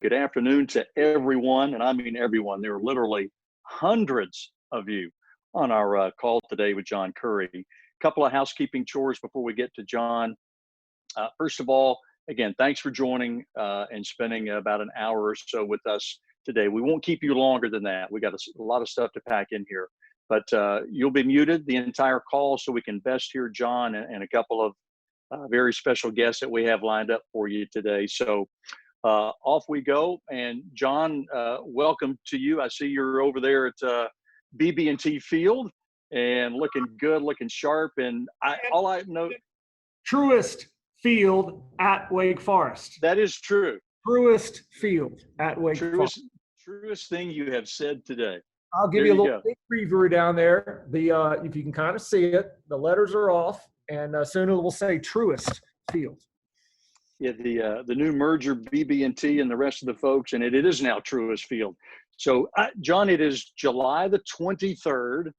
Good afternoon to everyone, and I mean everyone. There are literally hundreds of you on our call today with John Currie. A couple of housekeeping chores before we get to John. First of all, again, thanks for joining and spending about an hour or so with us today. We won't keep you longer than that. We got a lot of stuff to pack in here, but you'll be muted the entire call so we can best hear John and a couple of very special guests that we have lined up for you today. So off we go. And John, welcome to you. I see you're over there at BB&T Field and looking good, looking sharp. And all I know, truest field at Wake Forest. That is true. Truest field at Wake Forest. Truest thing you have said today. I'll give you a little preview down there. If you can kind of see it, the letters are off, and soon it will say truest field. Yeah, the new merger, BB&T and the rest of the folks, and it is now Truist Field. So, John, it is July the 23rd,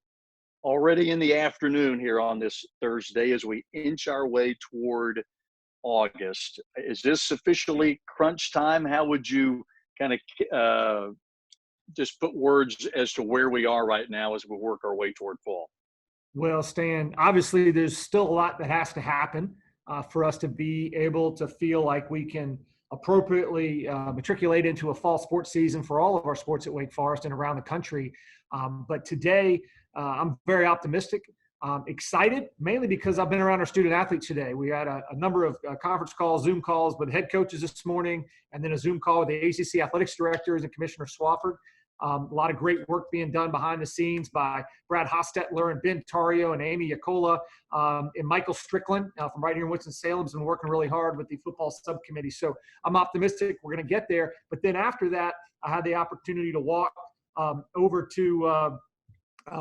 already in the afternoon here on this Thursday as we inch our way toward August. Is this officially crunch time? How would you kind of just put words as to where we are right now as we work our way toward fall? Well, Stan, obviously there's still a lot that has to happen for us to be able to feel like we can appropriately matriculate into a fall sports season for all of our sports at Wake Forest and around the country. But today, I'm very optimistic, excited, mainly because I've been around our student athletes today. We had a number of conference calls, Zoom calls with head coaches this morning, and then a Zoom call with the ACC athletics directors and Commissioner Swafford. A lot of great work being done behind the scenes by Brad Hostetler and Ben Tario and Amy Yacola and Michael Strickland from right here in Winston-Salem has been working really hard with the football subcommittee. So I'm optimistic we're going to get there. But then after that, I had the opportunity to walk over to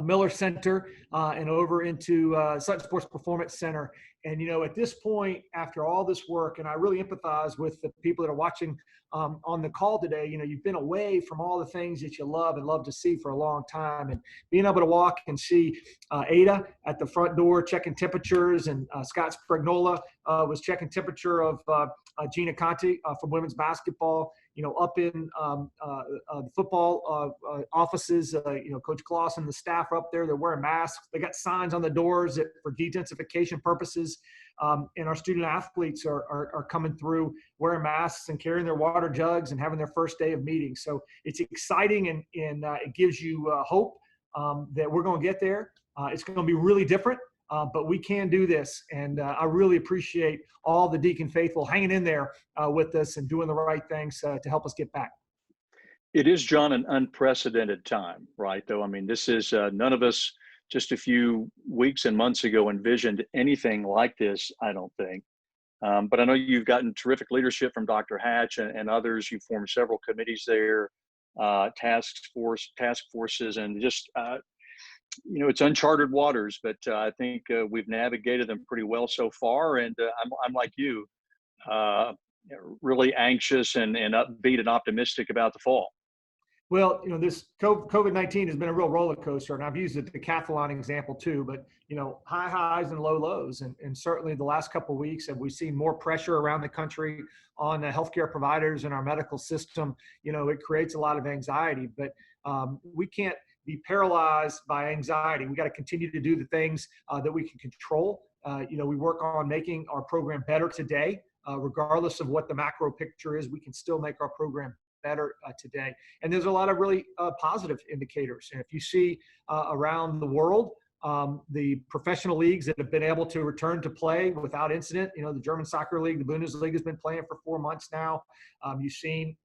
Miller Center and over into Sutton Sports Performance Center. And, at this point, after all this work, and I really empathize with the people that are watching on the call today, you've been away from all the things that you love and love to see for a long time. And being able to walk and see Ada at the front door checking temperatures, and Scott Spragnola was checking temperature of Gina Conti from women's basketball, up in the football offices, Coach Kloss and the staff are up there. They're wearing masks. They got signs on the doors for dedensification purposes. And our student athletes are coming through wearing masks and carrying their water jugs and having their first day of meetings. So it's exciting, and it gives you hope that we're going to get there. It's going to be really different, but we can do this. And I really appreciate all the Deacon faithful hanging in there with us and doing the right things to help us get back. It is, John, an unprecedented time, right? Though, I mean, this is none of us just a few weeks and months ago envisioned anything like this, I don't think. But I know you've gotten terrific leadership from Dr. Hatch and others. You formed several committees there, task forces, and just, it's uncharted waters, but I think we've navigated them pretty well so far. And I'm like you, really anxious and upbeat and optimistic about the fall. Well, this COVID-19 has been a real roller coaster, and I've used the decathlon example too, but, high highs and low lows. And certainly the last couple of weeks, we've seen more pressure around the country on the healthcare providers and our medical system. It creates a lot of anxiety, but we can't be paralyzed by anxiety. We got to continue to do the things that we can control. We work on making our program better today, regardless of what the macro picture is. We can still make our program better today. And there's a lot of really positive indicators. And if you see around the world, the professional leagues that have been able to return to play without incident, the German Soccer League, the Bundesliga has been playing for 4 months now. You've seen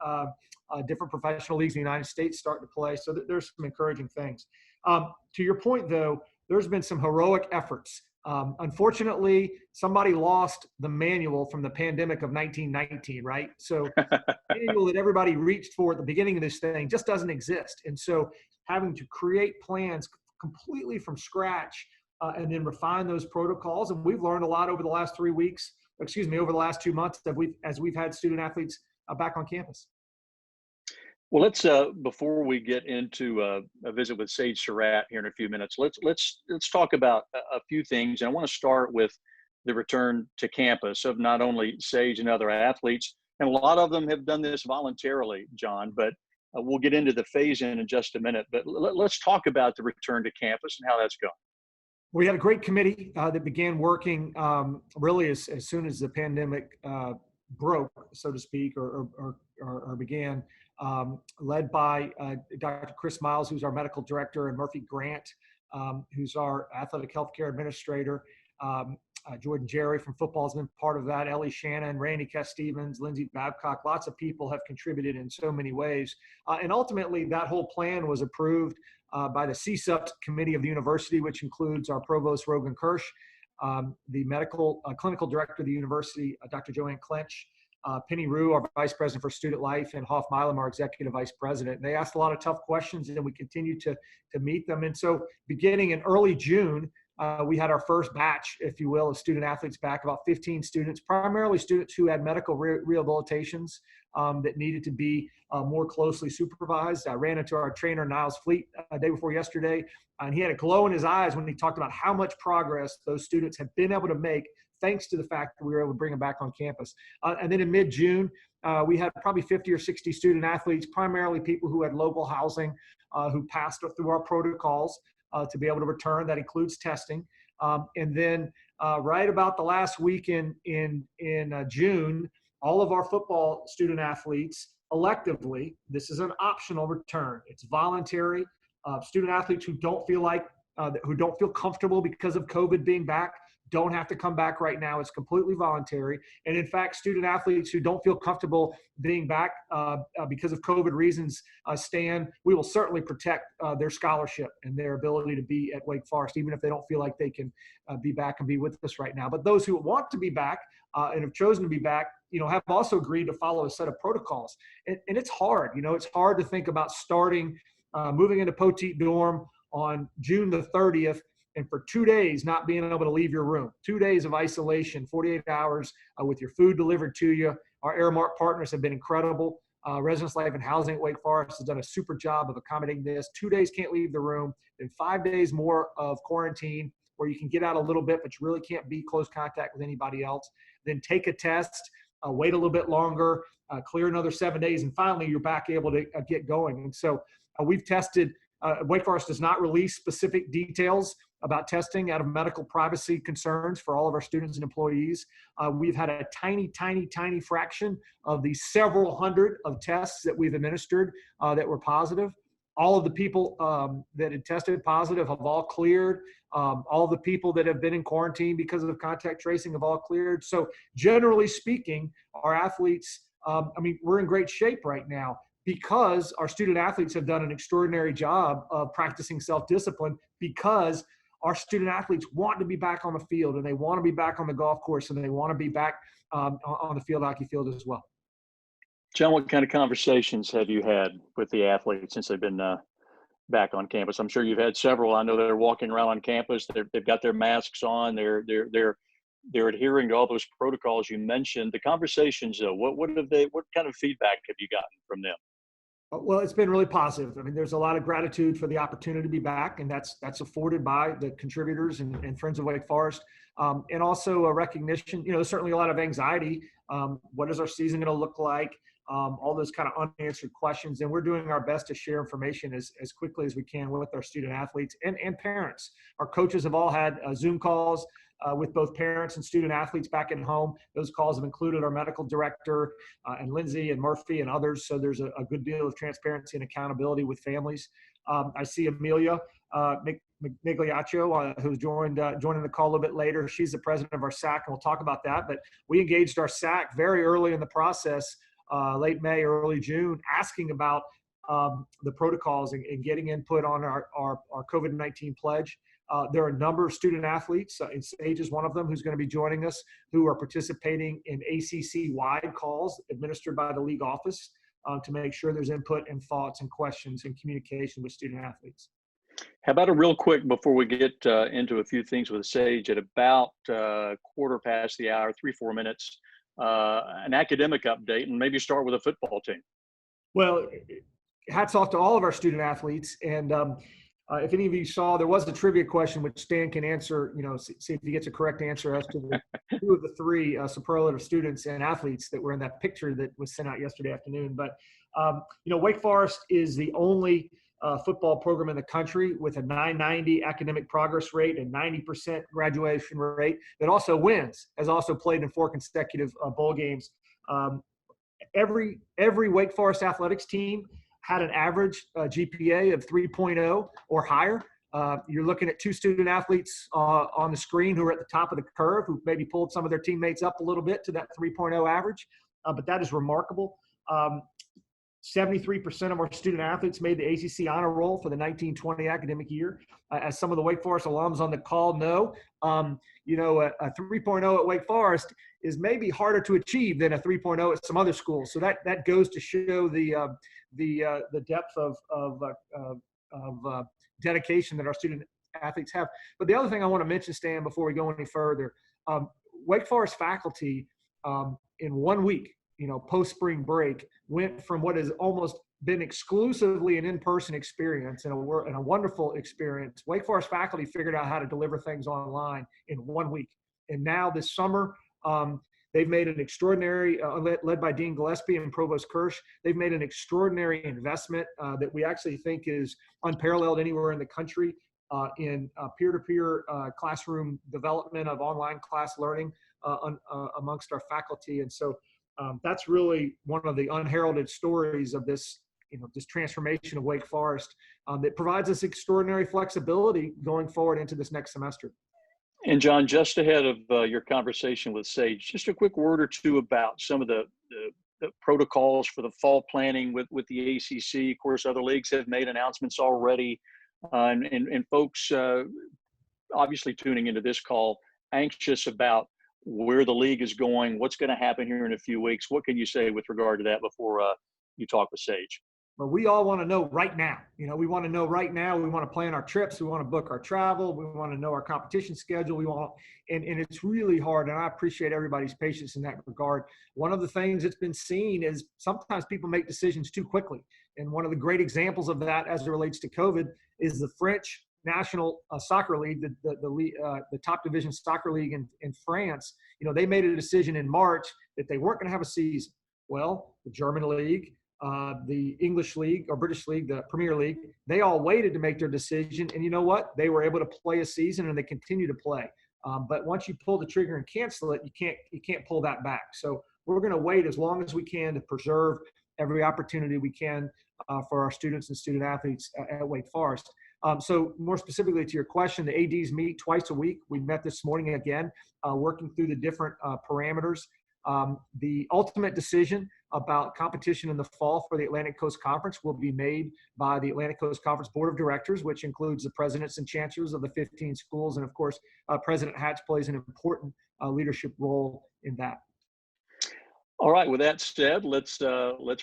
different professional leagues in the United States start to play. So there's some encouraging things. To your point, though, there's been some heroic efforts. Unfortunately, somebody lost the manual from the pandemic of 1919, right? So the manual that everybody reached for at the beginning of this thing just doesn't exist. And so having to create plans completely from scratch and then refine those protocols. And we've learned a lot over the last over the last 2 months as we've had student athletes back on campus. Well, let's before we get into a visit with Sage Surratt here in a few minutes, let's talk about a few things. And I want to start with the return to campus of not only Sage and other athletes, And a lot of them have done this voluntarily, John, but we'll get into the phase in just a minute. But let's talk about the return to campus and how that's going. We had a great committee that began working really as soon as the pandemic broke, so to speak, or began, led by Dr. Chris Miles, who's our medical director, and Murphy Grant, who's our athletic healthcare administrator. Jordan Jerry from football has been part of that. Ellie Shannon, Randy Cass-Stevens, Lindsey Babcock. Lots of people have contributed in so many ways. And ultimately, that whole plan was approved by the CSUP committee of the university, which includes our provost, Rogan Kirsch, the medical clinical director of the university, Dr. Joanne Clench, Penny Rue, our vice president for student life, and Hoff Milam, our executive vice president. And they asked a lot of tough questions, and we continue to meet them. And so beginning in early June, we had our first batch, if you will, of student athletes back, about 15 students, primarily students who had medical rehabilitations that needed to be more closely supervised. I ran into our trainer, Niles Fleet, a day before yesterday, and he had a glow in his eyes when he talked about how much progress those students have been able to make thanks to the fact that we were able to bring them back on campus. And then in mid-June, we had probably 50 or 60 student athletes, primarily people who had local housing, who passed through our protocols to be able to return. That includes testing. And then right about the last week in June, all of our football student athletes electively, this is an optional return. It's voluntary. Student athletes who don't feel comfortable because of COVID being back don't have to come back right now. It's completely voluntary. And in fact, student athletes who don't feel comfortable being back because of COVID reasons, Stan, we will certainly protect their scholarship and their ability to be at Wake Forest, even if they don't feel like they can be back and be with us right now. But those who want to be back and have chosen to be back, have also agreed to follow a set of protocols. And it's hard. It's hard to think about moving into Poteet Dorm on June the 30th, and for 2 days not being able to leave your room. 2 days of isolation, 48 hours with your food delivered to you. Our Airmark partners have been incredible. Residence Life and Housing at Wake Forest has done a super job of accommodating this. 2 days can't leave the room, then 5 days more of quarantine where you can get out a little bit, but you really can't be close contact with anybody else. Then take a test, wait a little bit longer, clear another 7 days, and finally you're back able to get going. And so we've tested. Wake Forest does not release specific details about testing out of medical privacy concerns for all of our students and employees. We've had a tiny, tiny, tiny fraction of the several hundred of tests that we've administered that were positive. All of the people that had tested positive have all cleared. All of the people that have been in quarantine because of contact tracing have all cleared. So generally speaking, our athletes, we're in great shape right now, because our student athletes have done an extraordinary job of practicing self-discipline, because our student athletes want to be back on the field, and they want to be back on the golf course, and they want to be back on the field hockey field as well. John, what kind of conversations have you had with the athletes since they've been back on campus? I'm sure you've had several. I know they're walking around on campus. They've got their masks on. They're adhering to all those protocols you mentioned. The conversations, though, what kind of feedback have you gotten from them? Well, it's been really positive. There's a lot of gratitude for the opportunity to be back, and that's afforded by the contributors and friends of Wake Forest, and also a recognition. Certainly a lot of anxiety. What is our season going to look like? All those kind of unanswered questions, and we're doing our best to share information as quickly as we can with our student athletes and parents. Our coaches have all had Zoom calls with both parents and student athletes back at home. Those calls have included our medical director and Lindsay and Murphy and others. So there's a good deal of transparency and accountability with families. I see Emilia Migliaccio, who's joining the call a little bit later. She's the president of our SAC, and we'll talk about that. But we engaged our SAC very early in the process, late May, early June, asking about the protocols and getting input on our COVID-19 pledge. There are a number of student athletes, and Sage is one of them, who's going to be joining us, who are participating in ACC-wide calls administered by the league office to make sure there's input and thoughts and questions and communication with student athletes. How about a real quick, before we get into a few things with Sage, at about quarter past the hour, 3-4 minutes, an academic update, and maybe start with a football team. Well, hats off to all of our student athletes. And If any of you saw, there was a trivia question which Stan can answer, see if he gets a correct answer as to the two of the three superlative students and athletes that were in that picture that was sent out yesterday afternoon. But, Wake Forest is the only football program in the country with a 990 academic progress rate and 90% graduation rate that also wins, has also played in 4 consecutive bowl games. Every Wake Forest athletics team had an average GPA of 3.0 or higher. You're looking at 2 student athletes on the screen who are at the top of the curve, who maybe pulled some of their teammates up a little bit to that 3.0 average, but that is remarkable. 73% of our student athletes made the ACC honor roll for the 1920 academic year. As some of the Wake Forest alums on the call know, a 3.0 at Wake Forest is maybe harder to achieve than a 3.0 at some other schools. So that goes to show the depth of dedication that our student athletes have. But the other thing I want to mention, Stan, before we go any further, Wake Forest faculty in 1 week, post-spring break, went from what has almost been exclusively an in-person experience and a wonderful experience. Wake Forest faculty figured out how to deliver things online in 1 week. And now this summer, they've made an extraordinary, led by Dean Gillespie and Provost Kirsch, they've made an extraordinary investment that we actually think is unparalleled anywhere in the country in peer-to-peer classroom development of online class learning amongst our faculty. And so that's really one of the unheralded stories of this, this transformation of Wake Forest that provides us extraordinary flexibility going forward into this next semester. And John, just ahead of your conversation with Sage, just a quick word or two about some of the protocols for the fall planning with the ACC. Of course, other leagues have made announcements already, and folks obviously tuning into this call, anxious about where the league is going, what's going to happen here in a few weeks. What can you say with regard to that before you talk with Sage? But we all want to know right now. We want to know right now. We want to plan our trips. We want to book our travel. We want to know our competition schedule. And it's really hard. And I appreciate everybody's patience in that regard. One of the things that's been seen is sometimes people make decisions too quickly. And one of the great examples of that as it relates to COVID is the French National Soccer League, the top division soccer league in France. They made a decision in March that they weren't going to have a season. Well, the German league, the English league or British league, the Premier League, they all waited to make their decision. And you know what? They were able to play a season and they continue to play. But once you pull the trigger and cancel it, you can't pull that back. So we're going to wait as long as we can to preserve every opportunity we can for our students and student athletes at Wake Forest. So more specifically to your question, the ADs meet twice a week. We met this morning again, working through the different parameters. The ultimate decision about competition in the fall for the Atlantic Coast Conference will be made by the Atlantic Coast Conference Board of Directors, which includes the presidents and chancellors of the 15 schools. And of course, President Hatch plays an important leadership role in that. All right. With that said, let's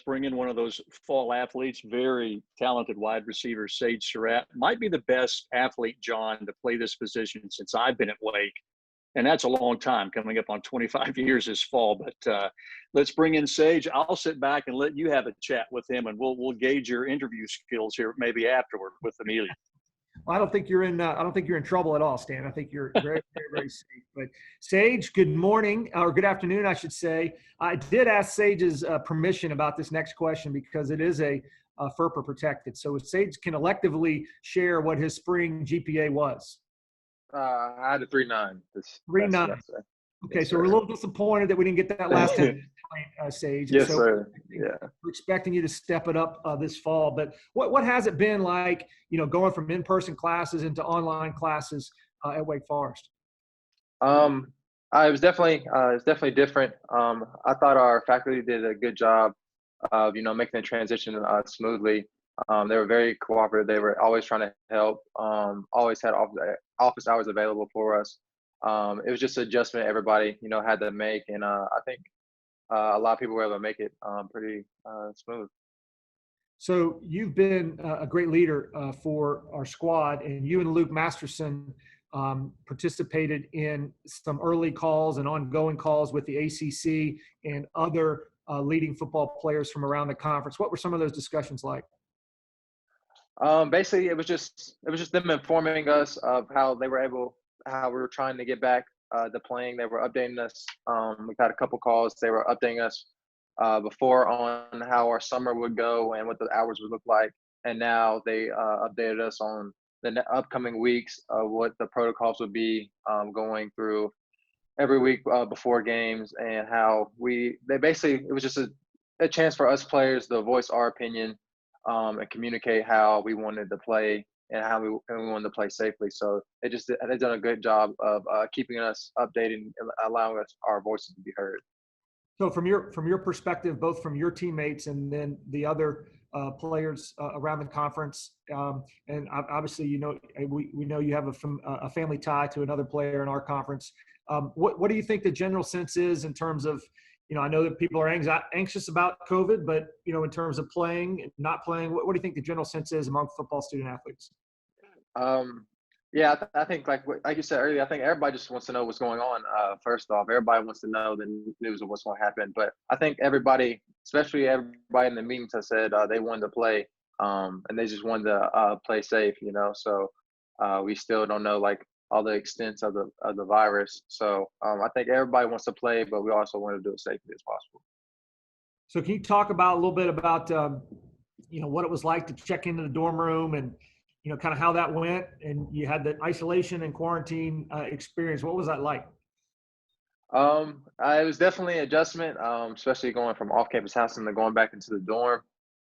bring in one of those fall athletes, very talented wide receiver, Sage Surratt. Might be the best athlete, John, to play this position since I've been at Wake. And that's a long time, coming up on 25 years this fall. But let's bring in Sage. I'll sit back and let you have a chat with him, and we'll gauge your interview skills here maybe afterward with Emilia. Well, I don't think you're in trouble at all, Stan. I think you're very, very, very safe. But Sage, good morning or good afternoon, I should say. I did ask Sage's permission about this next question because it is a FERPA protected. So if Sage can electively share what his spring GPA was. I had a 3.9. 3.9. Okay, yes, so we're a little disappointed that we didn't get that last point, Sage. Yes, so sir. Yeah. We're expecting you to step it up this fall. But what has it been like, going from in-person classes into online classes at Wake Forest? It was definitely different. I thought our faculty did a good job of, making the transition smoothly. They were very cooperative. They were always trying to help. Always had office hours available for us. It was just an adjustment everybody, had to make. And I think a lot of people were able to make it pretty smooth. So you've been a great leader for our squad, and you and Luke Masterson participated in some early calls and ongoing calls with the ACC and other leading football players from around the conference. What were some of those discussions like? Basically, it was just them informing us of how we were trying to get back to playing. They were updating us. We got a couple calls. They were updating us before on how our summer would go and what the hours would look like. And now they updated us on the upcoming weeks of what the protocols would be going through every week before games, and how it was just a chance for us players to voice our opinion and communicate how we wanted to play and how we wanted to play safely. So they've done a good job of keeping us updated and allowing us our voices to be heard. So from your perspective, both from your teammates and then the other players around the conference, and obviously we know you have a family tie to another player in our conference. What do you think the general sense is in terms of, I know that people are anxious about COVID, but in terms of playing and not playing, what do you think the general sense is among football student athletes? Yeah, I think like you said earlier, I think everybody just wants to know what's going on. First off, everybody wants to know the news of what's going to happen. But I think everybody, especially everybody in the meetings, has said they wanted to play, and they just wanted to play safe. So we still don't know like all the extents of the virus. So I think everybody wants to play, but we also want to do it safely as possible. So can you talk about a little bit about what it was like to check into the dorm room and kind of how that went, and you had the isolation and quarantine experience. What was that like? It was definitely an adjustment, especially going from off-campus housing to going back into the dorm.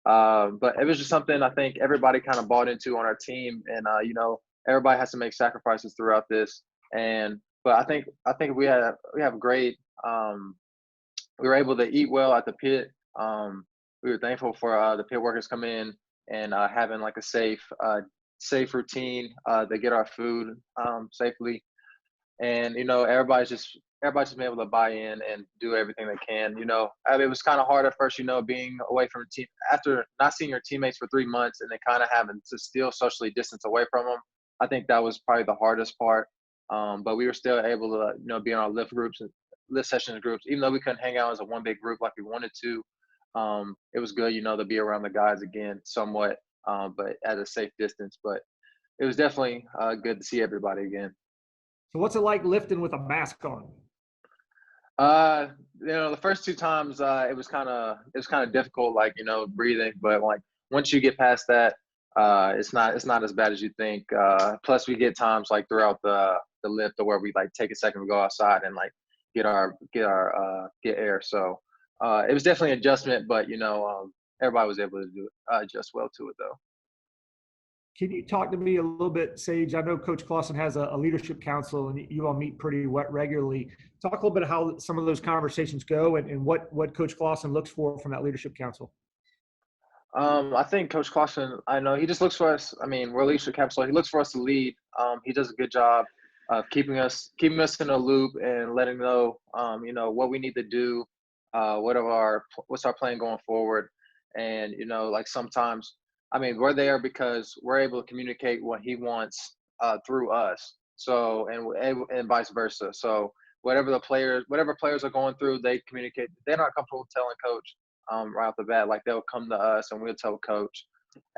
But it was just something I think everybody kind of bought into on our team, and everybody has to make sacrifices throughout this. But I think we have great. We were able to eat well at the pit. We were thankful for the pit workers coming in and having like a safe routine to get our food safely. And everybody's just been able to buy in and do everything they can. It was kind of hard at first, being away from the team after not seeing your teammates for 3 months and then kind of having to still socially distance away from them. I think that was probably the hardest part. But we were still able to be in our lift sessions groups, even though we couldn't hang out as a one big group like we wanted to. It was good, to be around the guys again somewhat, but at a safe distance. But it was definitely good to see everybody again. So what's it like lifting with a mask on? The first 2 times it was kind of difficult, like breathing. But like once you get past that, it's not as bad as you think. Plus, we get times like throughout the lift where we like take a second to go outside and like get air. So it was definitely an adjustment, but everybody was able to adjust well to it though. Can you talk to me a little bit, Sage? I know Coach Clausen has a leadership council, and you all meet pretty regularly. Talk a little bit how some of those conversations go, and what Coach Clausen looks for from that leadership council. I think Coach Clausen, I know he just looks for us. I mean, we're leadership council. He looks for us to lead. He does a good job of keeping us in a loop and letting know, what we need to do, what's our plan going forward, and like sometimes. I mean, we're there because we're able to communicate what he wants through us. So, and vice versa. So, whatever players are going through, they communicate. They're not comfortable telling coach right off the bat. Like they'll come to us and we'll tell coach,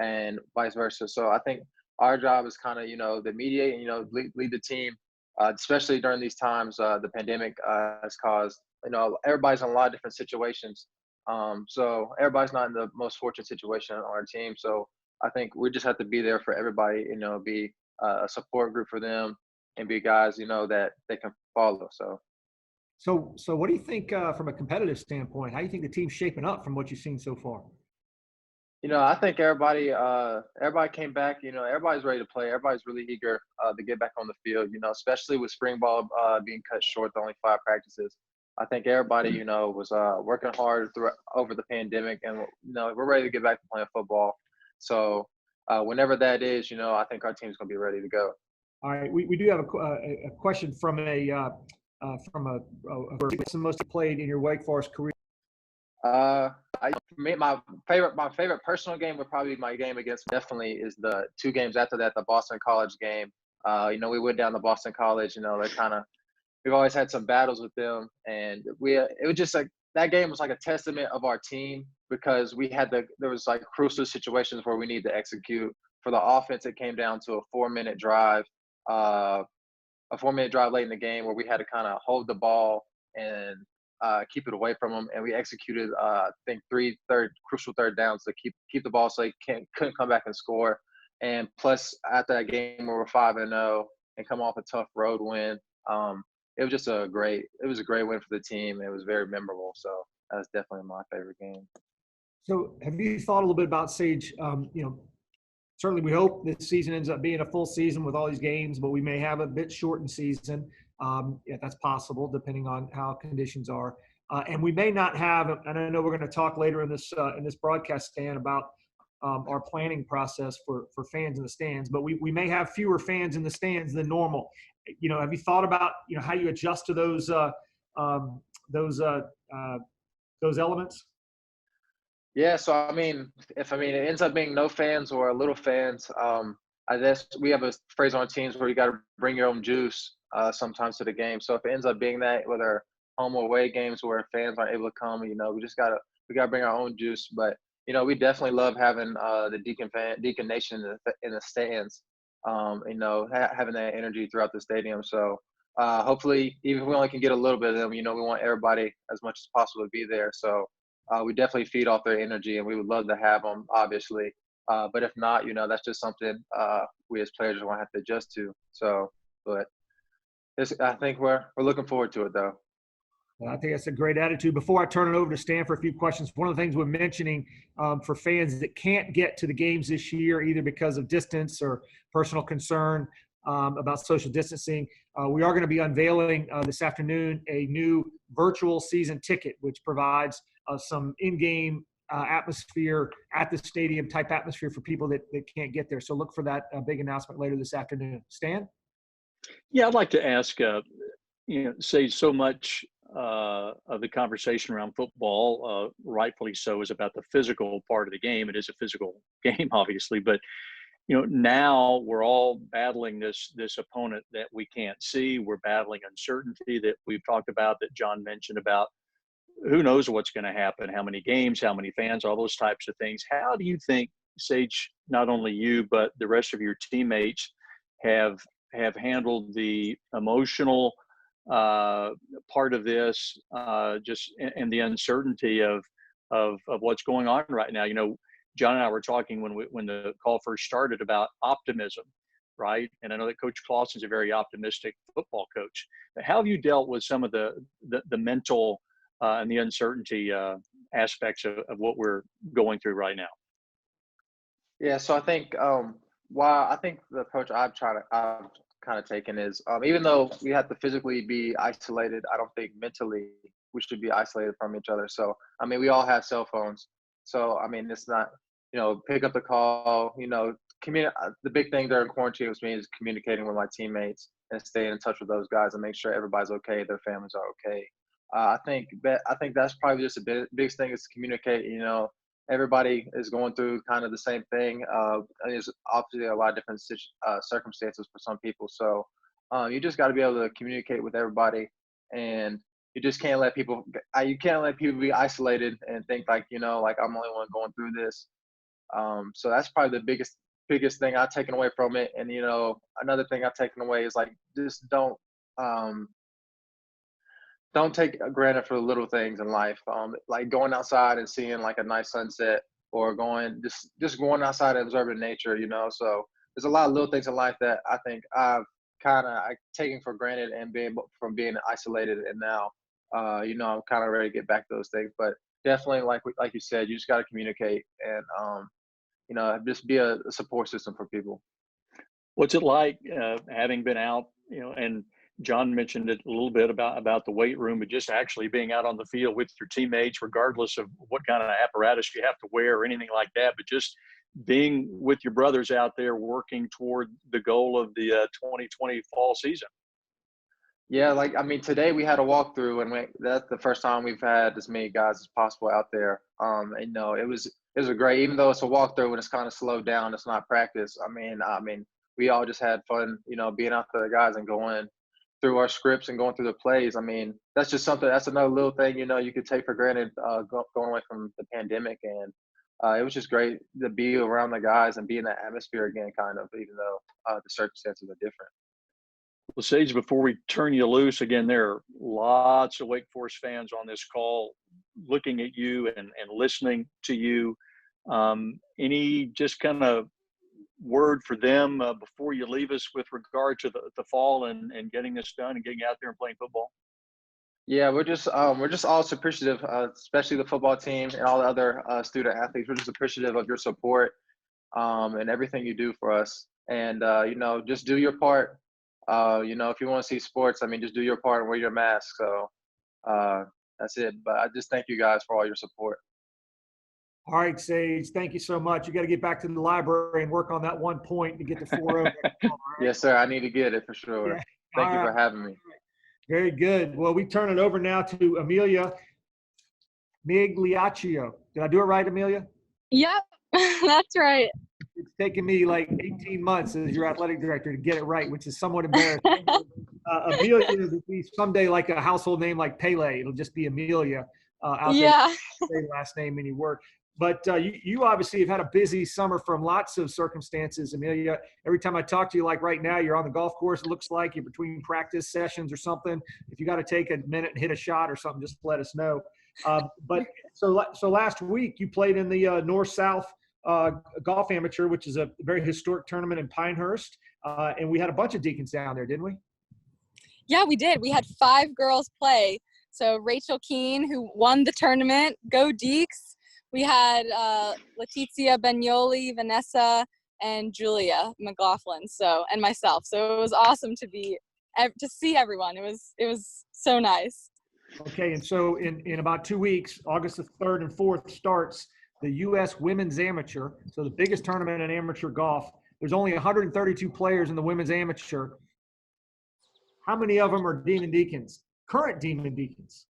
and vice versa. So, I think our job is kind of to mediate and lead the team, especially during these times. The pandemic has caused everybody's in a lot of different situations. So everybody's not in the most fortunate situation on our team. So I think we just have to be there for everybody, be a support group for them and be guys, that they can follow. So what do you think from a competitive standpoint? How do you think the team's shaping up from what you've seen so far? I think everybody came back, everybody's ready to play. Everybody's really eager to get back on the field, especially with spring ball being cut short to only 5 practices. I think everybody, was working hard over the pandemic, and we're ready to get back to playing football. So whenever that is, I think our team's going to be ready to go. All right, we do have a question from a person most played in your Wake Forest career. My favorite personal game would probably be my game against. Definitely is the 2 games after that, the Boston College game. We went down to Boston College. They're kind of. We've always had some battles with them, and it was just like that game was like a testament of our team because there was like crucial situations where we need to execute for the offense, it came down to a 4-minute drive, late in the game where we had to kind of hold the ball and keep it away from them, and we executed I think crucial third downs to keep the ball so they couldn't come back and score. And plus, at that game where we're 5-0 and come off a tough road win, it was just a great win for the team. It was very memorable. So that's definitely my favorite game. So have you thought a little bit about Sage? Certainly we hope this season ends up being a full season with all these games, but we may have a bit shortened season. If that's possible, depending on how conditions are. And we may not have, and I know we're going to talk later in this broadcast, Stan, about our planning process for fans in the stands, but we may have fewer fans in the stands than normal. Have you thought about, how you adjust to those elements? Yeah, so if it ends up being no fans or little fans, I guess we have a phrase on teams where you got to bring your own juice sometimes to the game. So if it ends up being that, whether home or away games where fans aren't able to come, we gotta bring our own juice. But we definitely love having the Deacon Nation in the stands. Having that energy throughout the stadium. So hopefully, even if we only can get a little bit of them, we want everybody as much as possible to be there. So we definitely feed off their energy, and we would love to have them, obviously. But if not, that's just something we as players are going to have to adjust to. So, but I think we're looking forward to it, though. Well, I think that's a great attitude. Before I turn it over to Stan for a few questions, one of the things we're mentioning for fans that can't get to the games this year, either because of distance or personal concern about social distancing, we are going to be unveiling this afternoon a new virtual season ticket, which provides some in-game atmosphere at the stadium type atmosphere for people that can't get there. So look for that big announcement later this afternoon. Stan? Yeah, I'd like to ask, say so much of the conversation around football, rightfully so, is about the physical part of the game. It is a physical game, obviously, but now we're all battling this opponent that we can't see. We're battling uncertainty that we've talked about, that John mentioned about. Who knows what's going to happen? How many games? How many fans? All those types of things. How do you think, Sage, not only you but the rest of your teammates have handled the emotional part of this, just and the uncertainty of what's going on right now? John and I were talking when the call first started about optimism, right? And I know that Coach Clausen's a very optimistic football coach. How have you dealt with some of the mental and the uncertainty aspects of what we're going through right now? Yeah, so I think I think the approach I've kind of taken is even though we have to physically be isolated, I don't think mentally we should be isolated from each other. So we all have cell phones, so it's not pick up the call. The big thing during quarantine with me is communicating with my teammates and staying in touch with those guys and make sure everybody's okay, their families are okay. I think that's probably just biggest thing is to communicate. Everybody is going through kind of the same thing. There's obviously a lot of different circumstances for some people. So you just got to be able to communicate with everybody, and you just can't let people be isolated and think like I'm the only one going through this. So that's probably the biggest thing I've taken away from it. And another thing I've taken away is just don't take granted for the little things in life. Like going outside and seeing a nice sunset, or just going outside and observing nature, So there's a lot of little things in life that I think I've taken for granted and from being isolated. And now, I'm kind of ready to get back to those things. But definitely, like you said, you just got to communicate and, just be a support system for people. What's it like having been out, and John mentioned it a little bit about the weight room, but just actually being out on the field with your teammates, regardless of what kind of apparatus you have to wear or anything like that, but just being with your brothers out there working toward the goal of the 2020 fall season? Yeah, today we had a walkthrough, and that's the first time we've had as many guys as possible out there. It was a great, even though it's a walkthrough and it's kind of slowed down, it's not practice. We all just had fun, being out there, guys, and going through our scripts and going through the plays. That's just something. That's another little thing, you could take for granted going away from the pandemic. And it was just great to be around the guys and be in that atmosphere again, kind of, even though the circumstances are different. Well, Sage, before we turn you loose again, there are lots of Wake Forest fans on this call looking at you and listening to you. Any just kind of word for them before you leave us with regard to the fall and getting this done and getting out there and playing football? Yeah, we're just all appreciative, especially the football team and all the other student athletes. We're just appreciative of your support and everything you do for us. And just do your part. If you want to see sports, I mean, just do your part and wear your mask. So that's it. But I just thank you guys for all your support. All right, Sage, thank you so much. You got to get back to the library and work on that 1 point to get to 4-0. Right? Yes, sir. I need to get it for sure. Yeah. Thank you for having me. Very good. Well, we turn it over now to Emilia Migliaccio. Did I do it right, Emilia? Yep, that's right. It's taken me like 18 months as your athletic director to get it right, which is somewhat embarrassing. Amelia will be someday like a household name like Pele. It'll just be Amelia out Yeah. there. Say last name any work. But you obviously have had a busy summer from lots of circumstances, Amelia. Every time I talk to you, like right now, you're on the golf course. It looks like you're between practice sessions or something. If you got to take a minute and hit a shot or something, just let us know. But so last week you played in the North-South Golf Amateur, which is a very historic tournament in Pinehurst. And we had a bunch of Deacons down there, didn't we? Yeah, we did. We had 5 girls play. So Rachel Keene, who won the tournament, go Deacs. We had Letizia Bagnoli, Vanessa, and Julia McLaughlin. And myself. So it was awesome to see everyone. It was so nice. Okay, and so in about 2 weeks, August the 3rd and 4th starts the U.S. Women's Amateur. So the biggest tournament in amateur golf. There's only 132 players in the Women's Amateur. How many of them are Demon Deacons? Current Demon Deacons?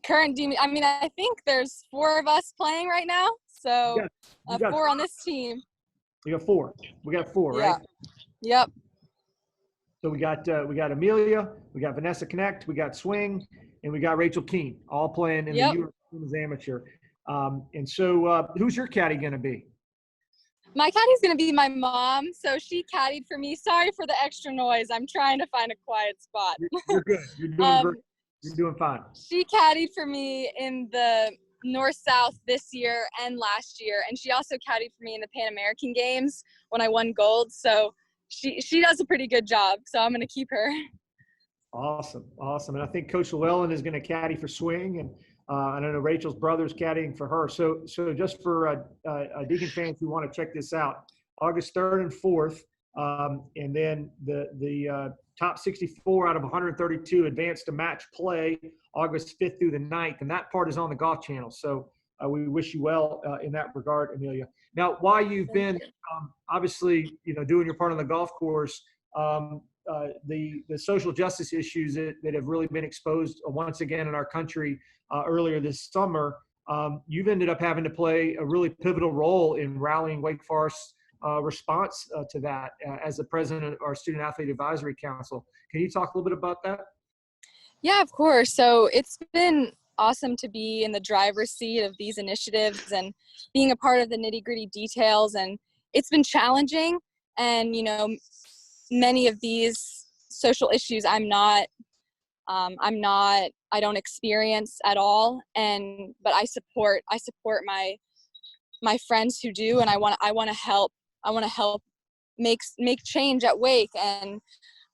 Current Demon. I mean, I think there's 4 of us playing right now. So you got 4 on this team. You got 4. We got 4, Yeah. right? Yep. So we got Amelia, we got Vanessa Connect, we got Swing, and we got Rachel Keene, all playing in the U.S. Women's Amateur. And so who's your caddy going to be? My caddy's going to be my mom. So she caddied for me. Sorry for the extra noise. I'm trying to find a quiet spot. You're good. You're doing great. You're doing fine. She caddied for me in the North-South this year and last year. And she also caddied for me in the Pan American Games when I won gold. So she does a pretty good job. So I'm going to keep her. Awesome. And I think Coach Llewellyn is going to caddy for Swing. And I know Rachel's brother's caddying for her. So just for Deacon fans who want to check this out, August 3rd and 4th, and then the top 64 out of 132 advance to match play August 5th through the 9th, and that part is on the Golf Channel. So we wish you well in that regard, Amelia. Now, while you've been obviously doing your part on the golf course, the social justice issues that have really been exposed once again in our country earlier this summer, you've ended up having to play a really pivotal role in rallying Wake Forest's response to that as the president of our Student Athlete Advisory Council. Can you talk a little bit about that? Yeah, of course. So it's been awesome to be in the driver's seat of these initiatives and being a part of the nitty-gritty details. And it's been challenging. And, many of these social issues I don't experience at all. But I support my friends who do, and I want to help make change at Wake. And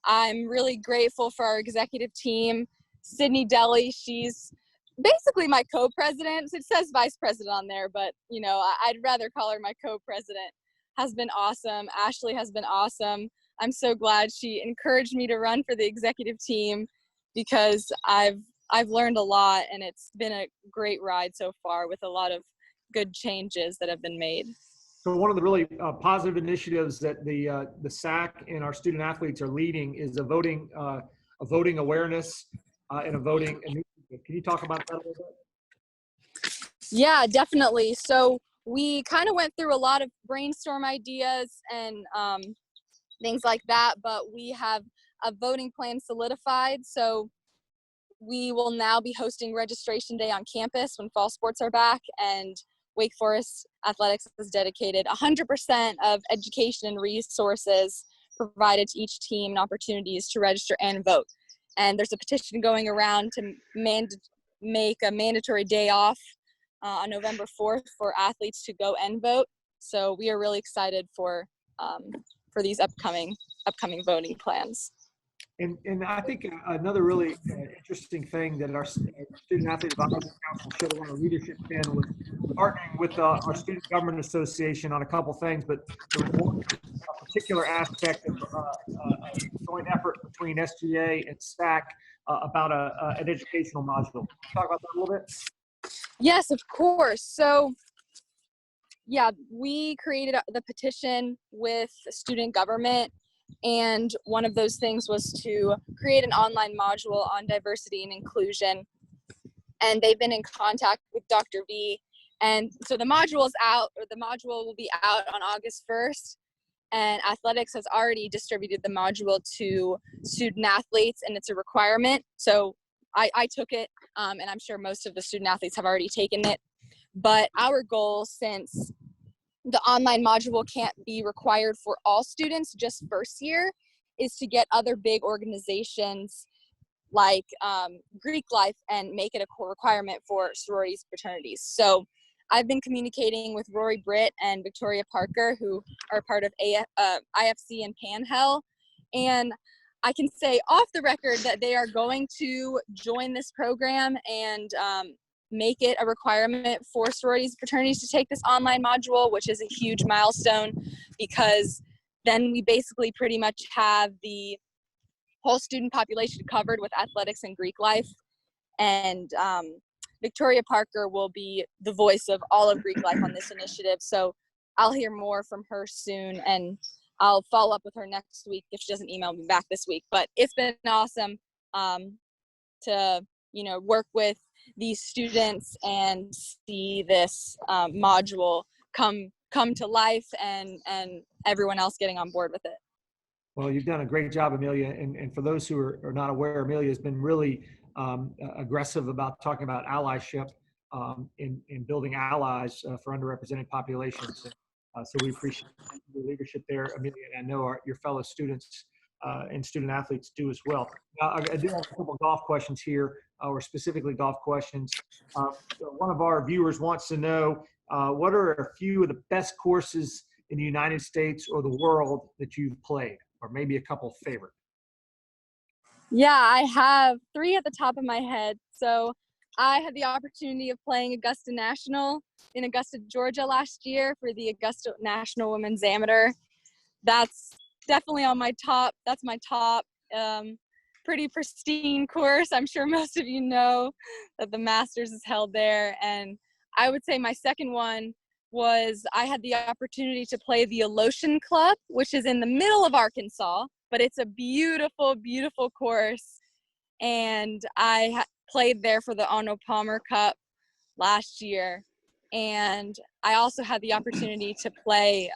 I'm really grateful for our executive team. Sydney Deli, she's basically my co-president. It says vice president on there, but I'd rather call her my co-president. Has been awesome. Ashley has been awesome. I'm so glad she encouraged me to run for the executive team because I've learned a lot, and it's been a great ride so far with a lot of good changes that have been made. So one of the really positive initiatives that the SAC and our student athletes are leading is a voting awareness and a voting initiative. Can you talk about that a little bit? Yeah, definitely. So we kind of went through a lot of brainstorm ideas and things like that, but we have a voting plan solidified. So we will now be hosting registration day on campus when fall sports are back, and Wake Forest Athletics has dedicated 100% of education and resources provided to each team and opportunities to register and vote. And there's a petition going around to make a mandatory day off on November 4th for athletes to go and vote. So we are really excited for these upcoming voting plans. And I think another really interesting thing that our Student Athlete Advisory Council showed a lot of leadership in was partnering with our Student Government Association on a couple things, but there was one particular aspect of a joint effort between SGA and SAC about an educational module. Can you talk about that a little bit? Yes, of course. So, yeah, we created the petition with student government, and one of those things was to create an online module on diversity and inclusion. And they've been in contact with Dr. V. And so the module is out, or the module will be out on August 1st. And athletics has already distributed the module to student athletes, and it's a requirement. So I took it, and I'm sure most of the student athletes have already taken it. But our goal, since the online module can't be required for all students, just first year, is to get other big organizations like Greek Life and make it a core requirement for sororities, fraternities. So I've been communicating with Rory Britt and Victoria Parker, who are part of IFC and Panhell, and I can say off the record that they are going to join this program and make it a requirement for sororities and fraternities to take this online module, which is a huge milestone, because then we basically pretty much have the whole student population covered with athletics and Greek life. And Victoria Parker will be the voice of all of Greek life on this initiative. So I'll hear more from her soon, and I'll follow up with her next week if she doesn't email me back this week. But it's been awesome to, work with these students and see this module come to life, and everyone else getting on board with it. Well, you've done a great job, Emilia. And for those who are not aware, Emilia has been really aggressive about talking about allyship in building allies for underrepresented populations. So we appreciate your leadership there, Emilia, and I know your fellow students and student athletes do as well. Now, I do have a couple of golf questions here, or specifically golf questions. One of our viewers wants to know, what are a few of the best courses in the United States or the world that you've played, or maybe a couple favorite? Yeah, I have 3 at the top of my head. So I had the opportunity of playing Augusta National in Augusta, Georgia last year for the Augusta National Women's Amateur. That's definitely on my top. That's my top. Pretty pristine course. I'm sure most of you know that the Masters is held there. And I would say my second one was I had the opportunity to play the Alotian Club, which is in the middle of Arkansas, but it's a beautiful, beautiful course. And I played there for the Arnold Palmer Cup last year. And I also had the opportunity to play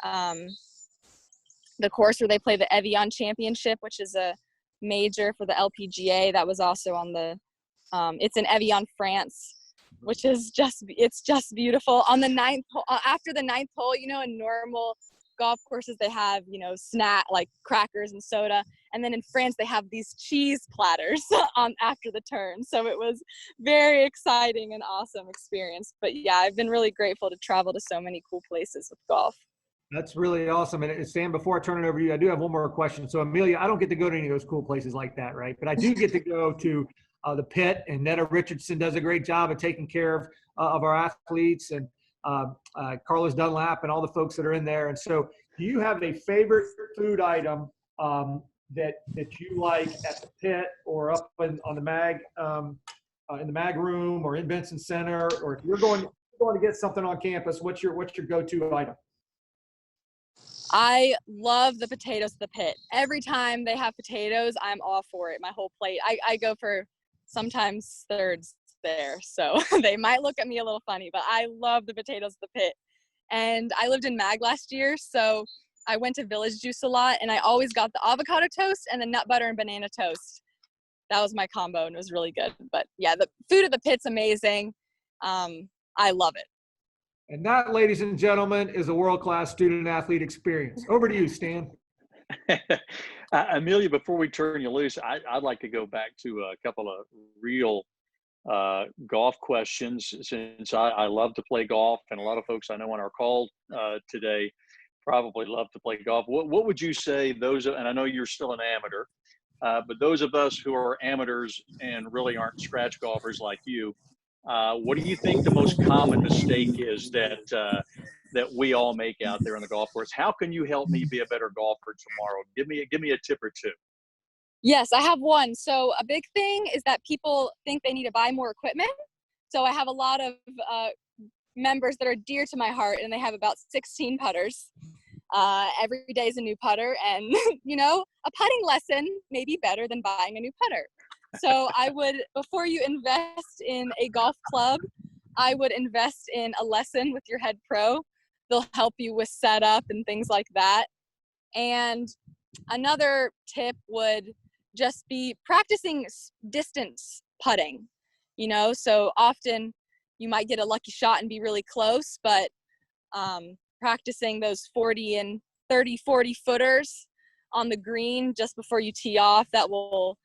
the course where they play the Evian Championship, which is a major for the LPGA. That was also on the, it's in Evian, France, which is it's just beautiful. On the 9th hole, after the 9th hole, in normal golf courses, they have, snack, like crackers and soda. And then in France, they have these cheese platters after the turn. So it was very exciting and awesome experience. But yeah, I've been really grateful to travel to so many cool places with golf. That's really awesome. And Stan, before I turn it over to you, I do have one more question. So Emilia, I don't get to go to any of those cool places like that, right? But I do get to go to the pit, and Netta Richardson does a great job of taking care of our athletes, and Carlos Dunlap and all the folks that are in there. And so do you have a favorite food item that you like at the pit, or up on the mag, in the mag room, or in Benson Center, or if you're going to get something on campus, what's your go-to item? I love the potatoes at the pit. Every time they have potatoes, I'm all for it. My whole plate. I go for sometimes thirds there. So they might look at me a little funny, but I love the potatoes at the pit. And I lived in Mag last year, so I went to Village Juice a lot, and I always got the avocado toast and the nut butter and banana toast. that was my combo, and it was really good. But yeah, the food at the pit's amazing. I love it. And that, ladies and gentlemen, is a world-class student-athlete experience. Over to you, Stan. Emilia, before we turn you loose, I'd like to go back to a couple of real golf questions, since I love to play golf, and a lot of folks I know on our call today probably love to play golf. What would you say those, and I know you're still an amateur, but those of us who are amateurs and really aren't scratch golfers like you, what do you think the most common mistake is that we all make out there on the golf course? How can you help me be a better golfer tomorrow? Give me a tip or two. Yes, I have one. So a big thing is that people think they need to buy more equipment. So I have a lot of members that are dear to my heart, and they have about 16 putters. Every day is a new putter, and a putting lesson may be better than buying a new putter. So I would, before you invest in a golf club, I would invest in a lesson with your head pro. They'll help you with setup and things like that. And another tip would just be practicing distance putting. So often you might get a lucky shot and be really close, but practicing those 40 and 30, 40 footers on the green just before you tee off, that will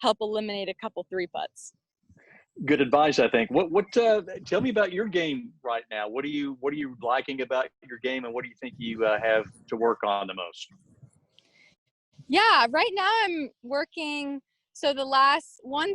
help eliminate a couple 3-putts. Good advice, I think. What tell me about your game right now. What are you liking about your game, and what do you think you have to work on the most? Yeah, right now I'm working. So the last one,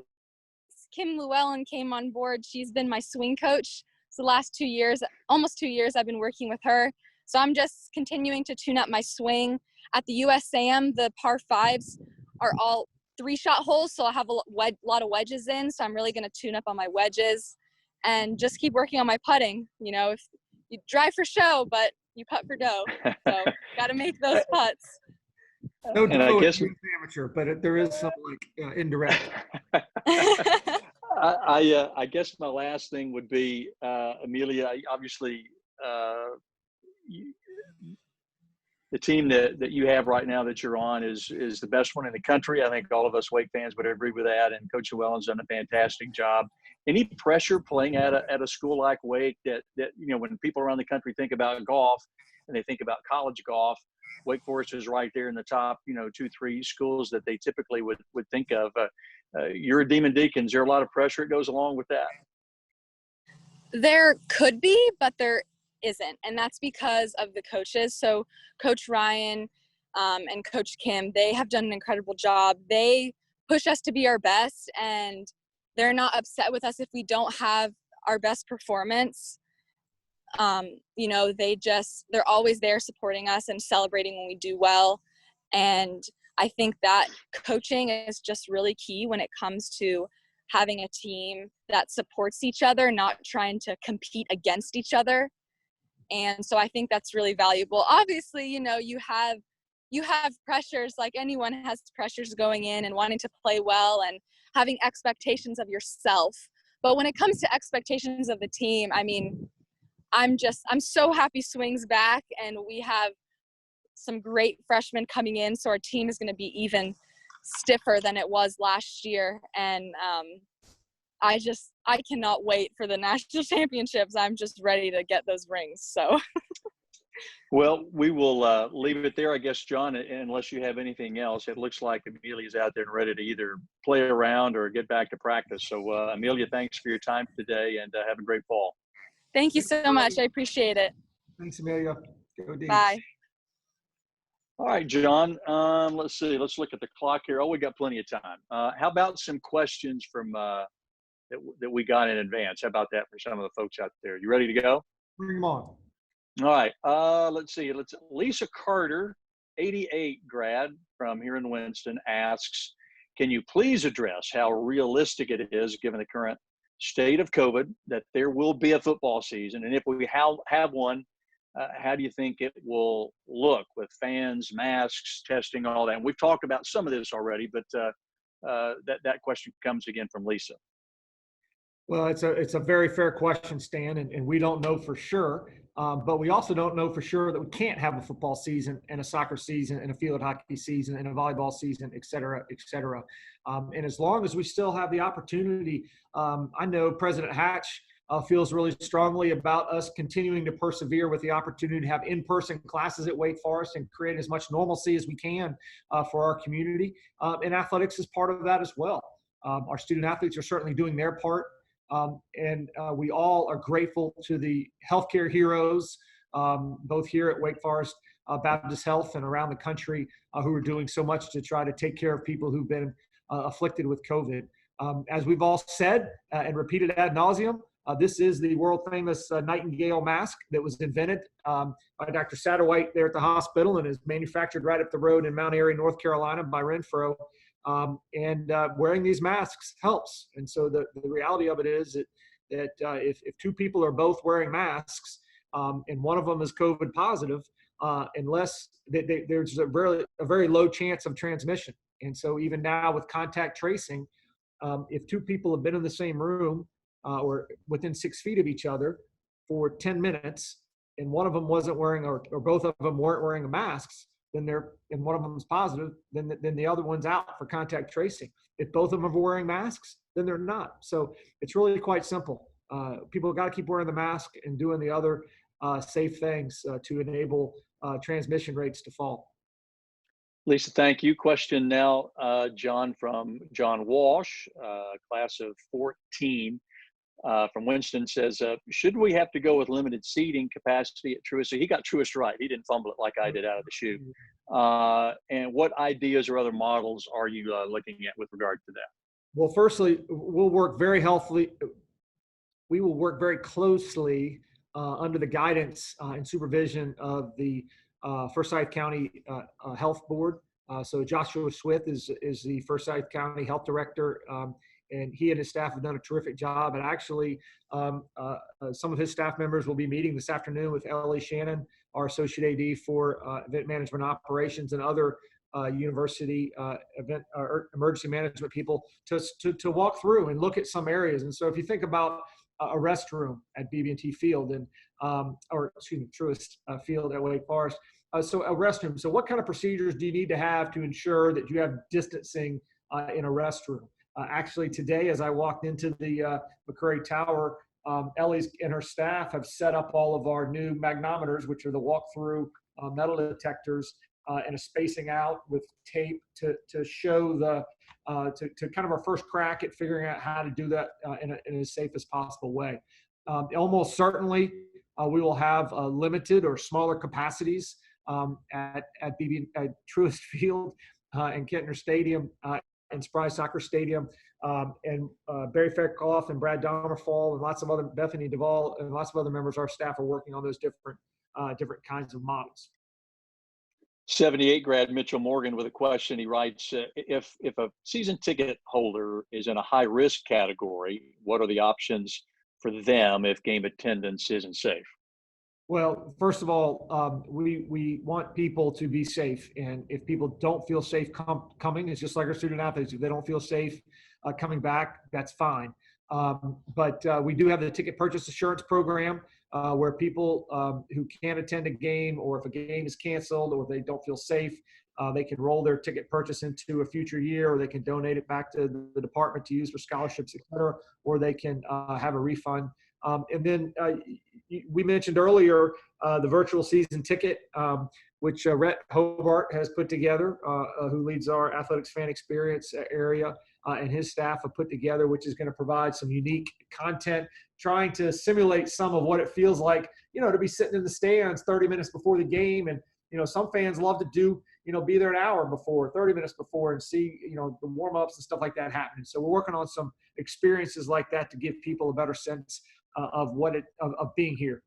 Kim Llewellyn came on board. She's been my swing coach. So the last 2 years, almost 2 years, I've been working with her. So I'm just continuing to tune up my swing. At the USAM, the par 5s are all 3-shot holes, so I have a lot of wedges in. So I'm really going to tune up on my wedges and just keep working on my putting. If you drive for show, but you putt for dough. So got to make those putts. No, And I guess amateur, but there is some indirect. I guess my last thing would be, Emilia, obviously the team that you have right now that you're on is the best one in the country. I think all of us Wake fans would agree with that, and Coach Llewellyn's done a fantastic job. Any pressure playing at a school like Wake that when people around the country think about golf and they think about college golf, Wake Forest is right there in the top 2-3 schools that they typically would think of. You're a Demon Deacon. Is there a lot of pressure that goes along with that? There could be, but there isn't, and that's because of the coaches. So Coach Ryan and Coach Kim, they have done an incredible job. They push us to be our best, and they're not upset with us if we don't have our best performance. They're always there supporting us and celebrating when we do well. And I think that coaching is just really key when it comes to having a team that supports each other, not trying to compete against each other. And so I think that's really valuable. Obviously, you have pressures, like anyone has pressures going in and wanting to play well and having expectations of yourself. But when it comes to expectations of the team, I mean, I'm so happy swing's back, and we have some great freshmen coming in. So our team is going to be even stiffer than it was last year. And I cannot wait for the national championships. I'm just ready to get those rings. So. Well, we will leave it there, I guess, John, unless you have anything else. It looks like Emilia's out there and ready to either play around or get back to practice. So, Emilia, thanks for your time today, and have a great fall. Thank you so much. I appreciate it. Thanks, Emilia. Go Deacs. Bye. All right, John, let's see. Let's look at the clock here. Oh, we got plenty of time. How about some questions from that we got in advance? How about that for some of the folks out there? You ready to go? Bring them on. All right. Let's see. Lisa Carter, 88 grad from here in Winston, asks, can you please address how realistic it is, given the current state of COVID, that there will be a football season? And if we have one, how do you think it will look with fans, masks, testing, all that? And we've talked about some of this already, but that question comes again from Lisa. Well, it's a very fair question, Stan, and we don't know for sure. But we also don't know for sure that we can't have a football season and a soccer season and a field hockey season and a volleyball season, et cetera, et cetera. And as long as we still have the opportunity, I know President Hatch feels really strongly about us continuing to persevere with the opportunity to have in-person classes at Wake Forest and create as much normalcy as we can for our community. And athletics is part of that as well. Our student athletes are certainly doing their part. And we all are grateful to the healthcare heroes, both here at Wake Forest Baptist Health and around the country, who are doing so much to try to take care of people who've been afflicted with COVID. As we've all said and repeated ad nauseum, this is the world famous Nightingale Mask that was invented by Dr. Satterwhite there at the hospital and is manufactured right up the road in Mount Airy, North Carolina by Renfro. Wearing these masks helps. And so the reality of it is that if two people are both wearing masks and one of them is COVID positive, unless there's a very low chance of transmission. And so even now with contact tracing, if two people have been in the same room or within 6 feet of each other for 10 minutes and one of them wasn't wearing or both of them weren't wearing masks, then and one of them is positive, then the other one's out for contact tracing. If both of them are wearing masks, then they're not. So it's really quite simple. People got to keep wearing the mask and doing the other safe things to enable transmission rates to fall. Lisa, thank you. Question now, John, from John Walsh, class of 14. From Winston says, should we have to go with limited seating capacity at Truist? So he got Truist right. He didn't fumble it like I did out of the chute. And what ideas or other models are you looking at with regard to that? Well, firstly, we'll work very healthily. We will work very closely under the guidance and supervision of the Forsyth County Health Board. So Joshua Swith is the Forsyth County Health Director. And he and his staff have done a terrific job. And actually, some of his staff members will be meeting this afternoon with Ellie Shannon, our Associate AD for Event Management Operations and other university event or emergency management people to walk through and look at some areas. And so if you think about a restroom at BB&T Field Truist Field at Wake Forest, so a restroom. So what kind of procedures do you need to have to ensure that you have distancing in a restroom? Actually, today, as I walked into the McCurry Tower, Ellie's and her staff have set up all of our new magnometers, which are the walk-through metal detectors, and a spacing out with tape to show to kind of our first crack at figuring out how to do that in as safe as possible way. Almost certainly, we will have limited or smaller capacities at Truist Field and Kettner Stadium. And Spry Soccer Stadium, and Barry Fairclough and Brad Domerfall and lots of other, Bethany Duvall and lots of other members of our staff are working on those different kinds of models. 78 grad Mitchell Morgan with a question. He writes, if a season ticket holder is in a high risk category, what are the options for them if game attendance isn't safe? Well, first of all, we want people to be safe. And if people don't feel safe coming, it's just like our student athletes. If they don't feel safe coming back, that's fine. But we do have the ticket purchase assurance program where people who can't attend a game, or if a game is canceled or they don't feel safe, they can roll their ticket purchase into a future year, or they can donate it back to the department to use for scholarships, et cetera, or they can have a refund. And then we mentioned earlier the virtual season ticket, which Rhett Hobart has put together, who leads our athletics fan experience area, and his staff have put together, which is going to provide some unique content, trying to simulate some of what it feels like, to be sitting in the stands 30 minutes before the game. And, some fans love to do, be there an hour before, 30 minutes before, and see, the warm-ups and stuff like that happening. So we're working on some experiences like that to give people a better sense of being here.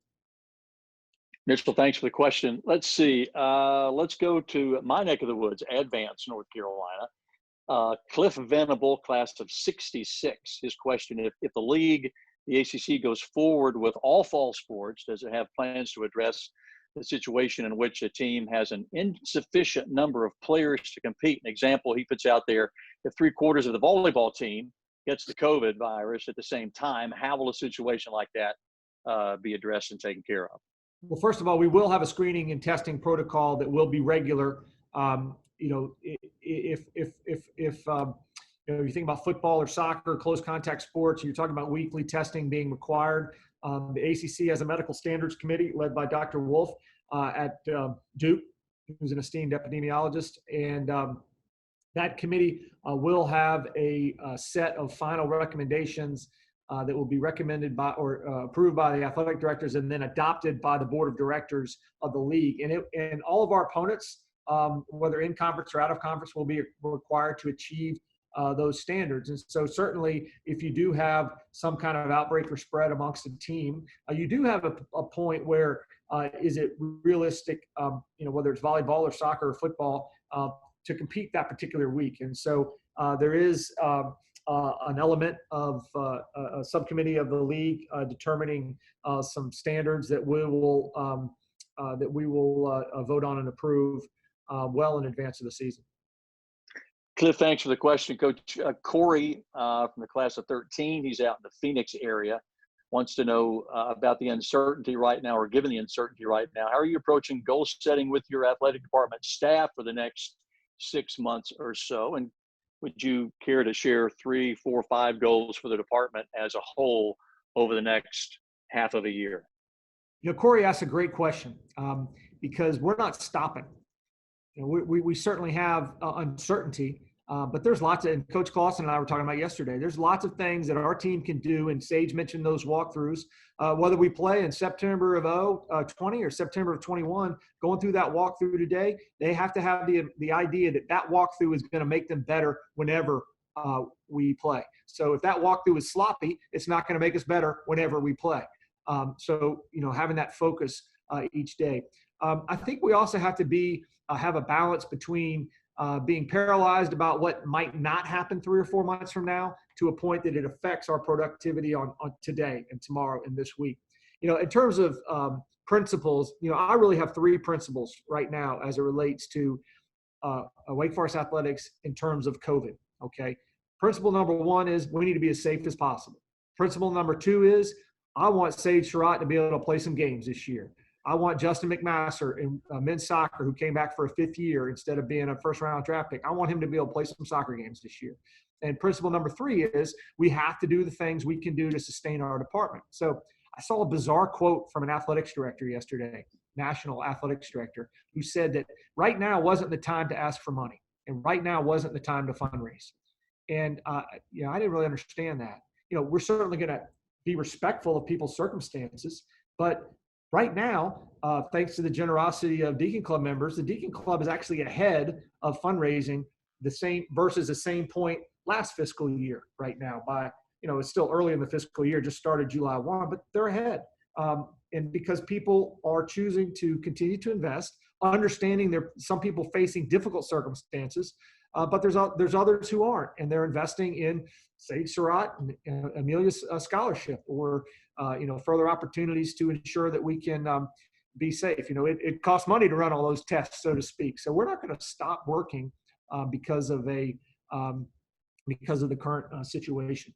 Mitchell, thanks for the question. Let's see. Let's go to my neck of the woods, Advance, North Carolina. Cliff Venable, class of 66. His question, if the league, the ACC, goes forward with all fall sports, does it have plans to address the situation in which a team has an insufficient number of players to compete? An example he puts out there, if 3/4 of the volleyball team gets the COVID virus at the same time, how will a situation like that be addressed and taken care of? Well, first of all, we will have a screening and testing protocol that will be regular. You know, if you know, you think about football or soccer, close contact sports, you're talking about weekly testing being required. The ACC has a medical standards committee led by Dr. Wolf at Duke, who's an esteemed epidemiologist. And that committee will have a set of final recommendations that will be recommended by or approved by the athletic directors and then adopted by the board of directors of the league. And all of our opponents, whether in conference or out of conference, will be required to achieve those standards. And so certainly if you do have some kind of outbreak or spread amongst a team, you do have a point where is it realistic, you know, whether it's volleyball or soccer or football, to compete that particular week. And so there is an element of a subcommittee of the league determining some standards that we will vote on and approve well in advance of the season. Cliff, thanks for the question. Coach Currie from the class of 13, he's out in the Phoenix area, wants to know about the uncertainty right now, or given the uncertainty right now, how are you approaching goal setting with your athletic department staff for the next 6 months or so? And would you care to share 3, 4, 5 goals for the department as a whole over the next half of a year? You know, Currie asked a great question because we're not stopping. You know, we certainly have uncertainty, but there's lots of, and Coach Clausen and I were talking about yesterday, there's lots of things that our team can do, and Sage mentioned those walkthroughs, whether we play in September of 20 or September of 21, going through that walkthrough today, they have to have the idea that that walkthrough is going to make them better whenever we play. So if that walkthrough is sloppy, it's not going to make us better whenever we play. So, you know, having that focus each day. I think we also have to have a balance between being paralyzed about what might not happen 3 or 4 months from now to a point that it affects our productivity on today and tomorrow and this week. You know, in terms of principles, you know, I really have 3 principles right now as it relates to Wake Forest athletics in terms of COVID, okay? Principle number 1 is we need to be as safe as possible. Principle number 2 is I want Sage Surratt to be able to play some games this year. I want Justin McMaster in men's soccer, who came back for a 5th year instead of being a first-round draft pick. I want him to be able to play some soccer games this year. And principle number 3 is we have to do the things we can do to sustain our department. So I saw a bizarre quote from an athletics director yesterday, national athletics director, who said that right now wasn't the time to ask for money, and right now wasn't the time to fundraise. And you know, I didn't really understand that. You know, we're certainly going to be respectful of people's circumstances, but right now, thanks to the generosity of Deacon Club members, the Deacon Club is actually ahead of fundraising versus the same point last fiscal year right now by, you know, it's still early in the fiscal year, just started July 1, but they're ahead. And because people are choosing to continue to invest, understanding some people facing difficult circumstances, but there's others who aren't, and they're investing in Sage Surratt and Emilia's scholarship, or you know, further opportunities to ensure that we can be safe. You know, it costs money to run all those tests, so to speak. So we're not going to stop working because of the current situation.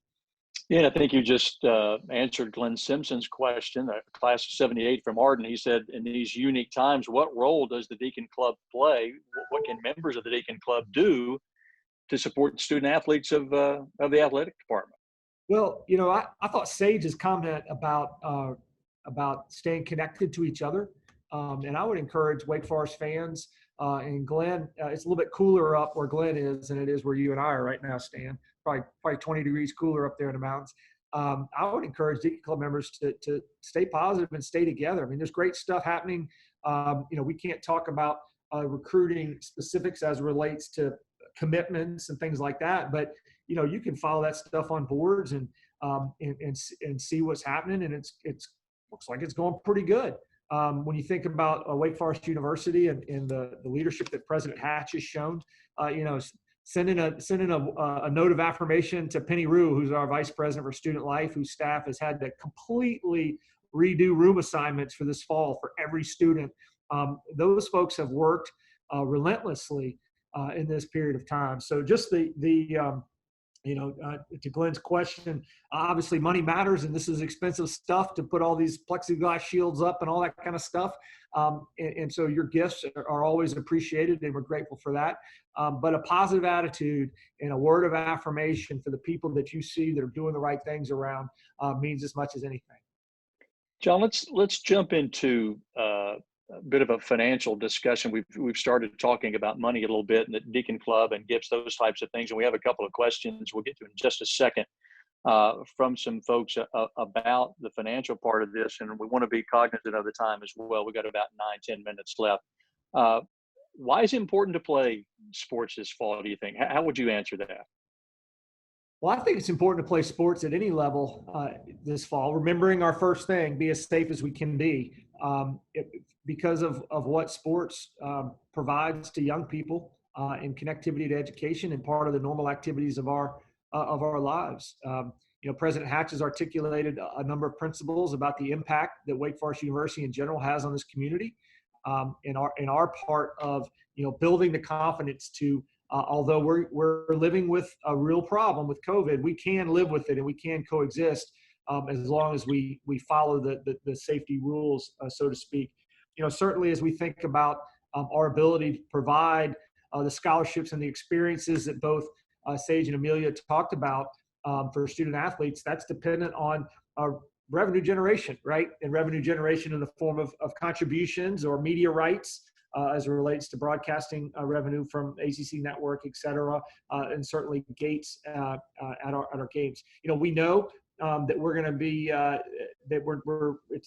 Yeah, and I think you just answered Glenn Simpson's question, a class of 78 from Arden. He said, in these unique times, what role does the Deacon Club play? What can members of the Deacon Club do to support student athletes of the athletic department? Well, you know, I thought Sage's comment about staying connected to each other, and I would encourage Wake Forest fans and Glenn. It's a little bit cooler up where Glenn is than it is where you and I are right now, Stan. Probably 20 degrees cooler up there in the mountains. I would encourage Deacon Club members to stay positive and stay together. I mean, there's great stuff happening. You know, we can't talk about recruiting specifics as it relates to commitments and things like that, but you know, you can follow that stuff on boards and see what's happening, and it looks like it's going pretty good. When you think about Wake Forest University and the leadership that President Hatch has shown, you know, sending a note of affirmation to Penny Rue, who's our vice president for student life, whose staff has had to completely redo room assignments for this fall for every student. Those folks have worked relentlessly in this period of time. So just the To Glenn's question, obviously money matters, and this is expensive stuff to put all these plexiglass shields up and all that kind of stuff. And so your gifts are always appreciated, and we're grateful for that. But a positive attitude and a word of affirmation for the people that you see that are doing the right things around means as much as anything. John, let's jump into a bit of a financial discussion. We've started talking about money a little bit, and the Deacon Club and gifts, those types of things. And we have a couple of questions we'll get to in just a second from some folks about the financial part of this. And we want to be cognizant of the time as well. We've got about 9-10 minutes left. Why is it important to play sports this fall, do you think? How would you answer that? Well, I think it's important to play sports at any level this fall, remembering our first thing, be as safe as we can be. Because of what sports provides to young people in connectivity to education and part of the normal activities of our lives. President Hatch has articulated a number of principles about the impact that Wake Forest University in general has on this community. In our part of building the confidence to, although we're living with a real problem with COVID, we can live with it and we can coexist as long as we follow the safety rules, so to speak. Certainly as we think about our ability to provide the scholarships and the experiences that both Sage and Emilia talked about for student athletes, that's dependent on revenue generation, right? And revenue generation in the form of contributions or media rights as it relates to broadcasting revenue from ACC Network, et cetera, and certainly gates at our games. We know that we're going to be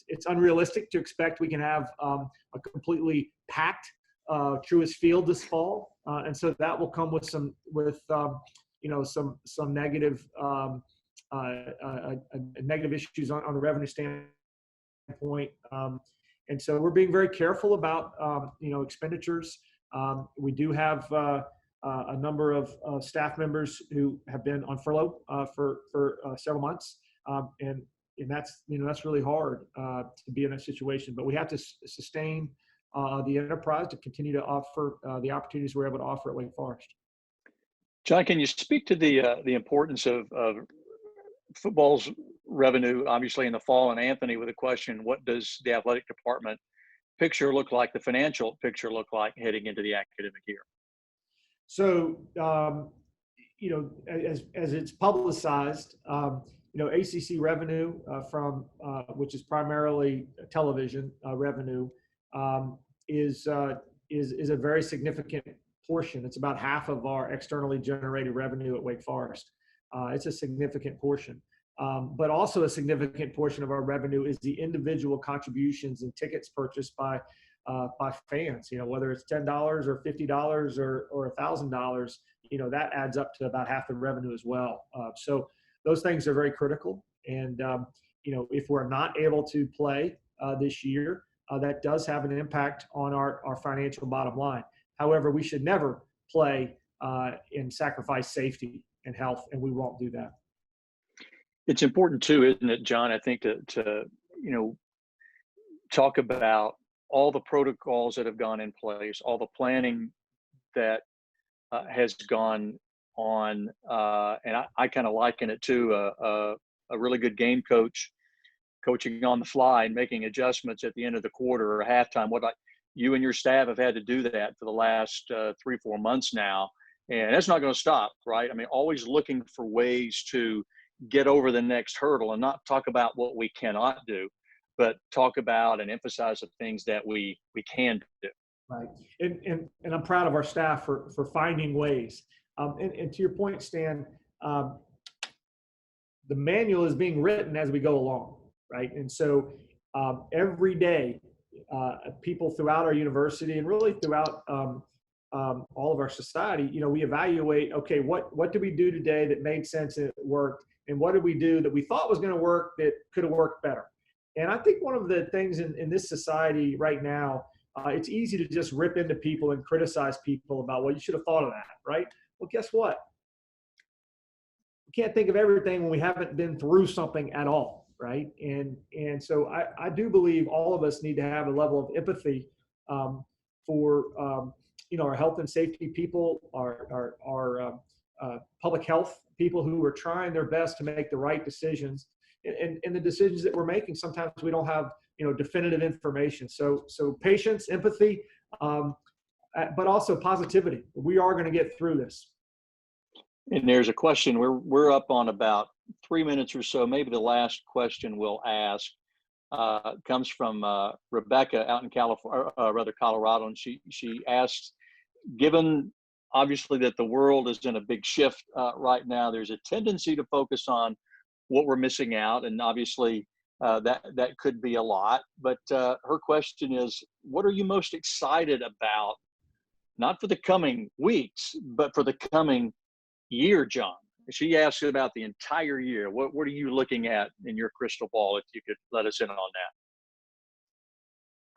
it's unrealistic to expect we can have a completely packed Truist Field this fall, and so that will come with some negative negative issues on the revenue standpoint, and so we're being very careful about expenditures. We do have a number of staff members who have been on furlough for several months, and that's that's really hard to be in that situation. But we have to sustain the enterprise to continue to offer the opportunities we're able to offer at Wake Forest. John, can you speak to the importance of football's revenue, obviously in the fall, and Anthony with a question: what does the athletic department picture look like, the financial picture look like heading into the academic year? So, as it's publicized, ACC revenue from which is primarily television revenue is a very significant portion. It's about half of our externally generated revenue at Wake Forest. It's a significant portion, but also a significant portion of our revenue is the individual contributions and tickets purchased by fans, whether it's $10 or $50 or $1,000, that adds up to about half the revenue as well. So those things are very critical. And, if we're not able to play this year, that does have an impact on our financial bottom line. However, we should never play and sacrifice safety and health, and we won't do that. It's important too, isn't it, John? I think to talk about all the protocols that have gone in place, all the planning that has gone on, and I kind of liken it to a really good game coach coaching on the fly and making adjustments at the end of the quarter or halftime. What you and your staff have had to do that for the last 3-4 months now, and that's not going to stop, right? I mean, always looking for ways to get over the next hurdle and not talk about what we cannot do, but talk about and emphasize the things that we can do. Right. And I'm proud of our staff for finding ways. And to your point, Stan, the manual is being written as we go along, right? And so every day, people throughout our university and really throughout all of our society, we evaluate, okay, what did we do today that made sense and it worked? And what did we do that we thought was going to work that could have worked better? And I think one of the things in this society right now, it's easy to just rip into people and criticize people about, well, you should have thought of that, right? Well, guess what? We can't think of everything when we haven't been through something at all, right? And so I do believe all of us need to have a level of empathy for our health and safety people, our public health people who are trying their best to make the right decisions. And the decisions that we're making, sometimes we don't have, definitive information. So patience, empathy, but also positivity. We are going to get through this. And there's a question. We're up on about 3 minutes or so. Maybe the last question we'll ask comes from Rebecca out in California, Colorado, and she asks, given obviously that the world is in a big shift right now, there's a tendency to focus on what we're missing out, and obviously that could be a lot. But her question is, what are you most excited about, not for the coming weeks, but for the coming year, John? She asked about the entire year. What are you looking at in your crystal ball, if you could let us in on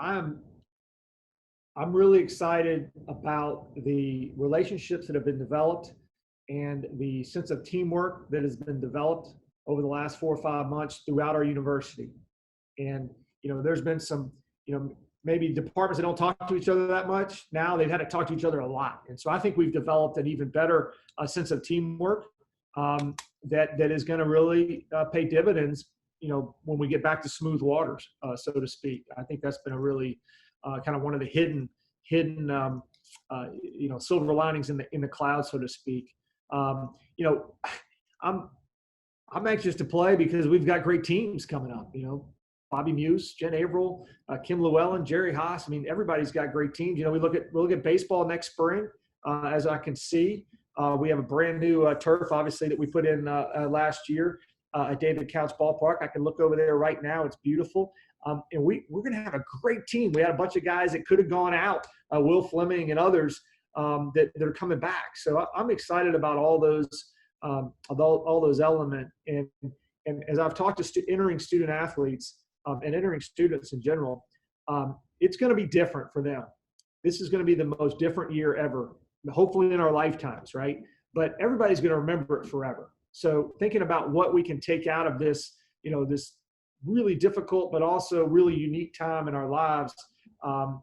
that? I'm really excited about the relationships that have been developed and the sense of teamwork that has been developed over the last 4 or 5 months throughout our university. And, there's been some, maybe departments that don't talk to each other that much. Now they've had to talk to each other a lot. And so I think we've developed an even better sense of teamwork that is going to really pay dividends, when we get back to smooth waters, so to speak. I think that's been a really kind of one of the hidden silver linings in the cloud, so to speak. I'm anxious to play because we've got great teams coming up. Bobby Muse, Jen Averill, Kim Llewellyn, Jerry Haas. I mean, everybody's got great teams. We look at baseball next spring. As I can see, we have a brand new turf, obviously, that we put in last year at David Couch Ballpark. I can look over there right now. It's beautiful. And we're going to have a great team. We had a bunch of guys that could have gone out, Will Fleming and others that are coming back. So I'm excited about all those elements. And as I've talked to entering student athletes and entering students in general, it's going to be different for them. This is going to be the most different year ever, hopefully in our lifetimes, right? But everybody's going to remember it forever. So thinking about what we can take out of this, this really difficult but also really unique time in our lives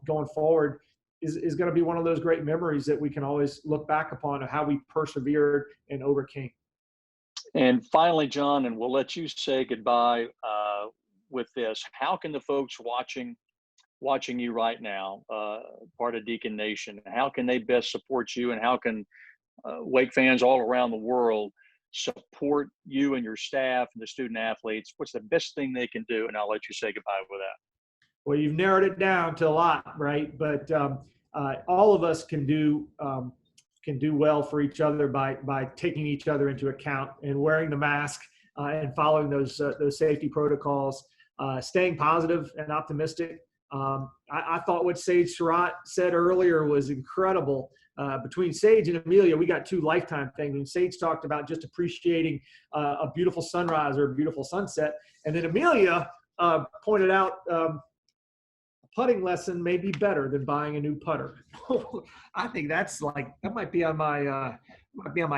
going forward is going to be one of those great memories that we can always look back upon of how we persevered and overcame. And finally, John, and we'll let you say goodbye with this. How can the folks watching you right now, part of Deacon Nation, how can they best support you, and how can Wake fans all around the world support you and your staff and the student athletes? What's the best thing they can do? And I'll let you say goodbye with that. Well, you've narrowed it down to a lot, right? But all of us can do well for each other by taking each other into account and wearing the mask and following those safety protocols, staying positive and optimistic. I thought what Sage Surratt said earlier was incredible. Between Sage and Emilia, we got 2 lifetime things. And Sage talked about just appreciating a beautiful sunrise or a beautiful sunset. And then Emilia pointed out a putting lesson may be better than buying a new putter. I think that's that might be on my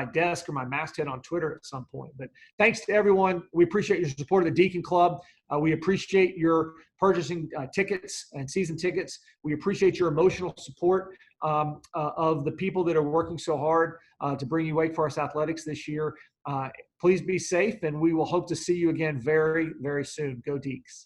desk or my masthead on Twitter at some point. But thanks to everyone. We appreciate your support of the Deacon Club. We appreciate your purchasing tickets and season tickets. We appreciate your emotional support of the people that are working so hard to bring you Wake Forest athletics this year. Please be safe, and we will hope to see you again very, very soon. Go Deacs.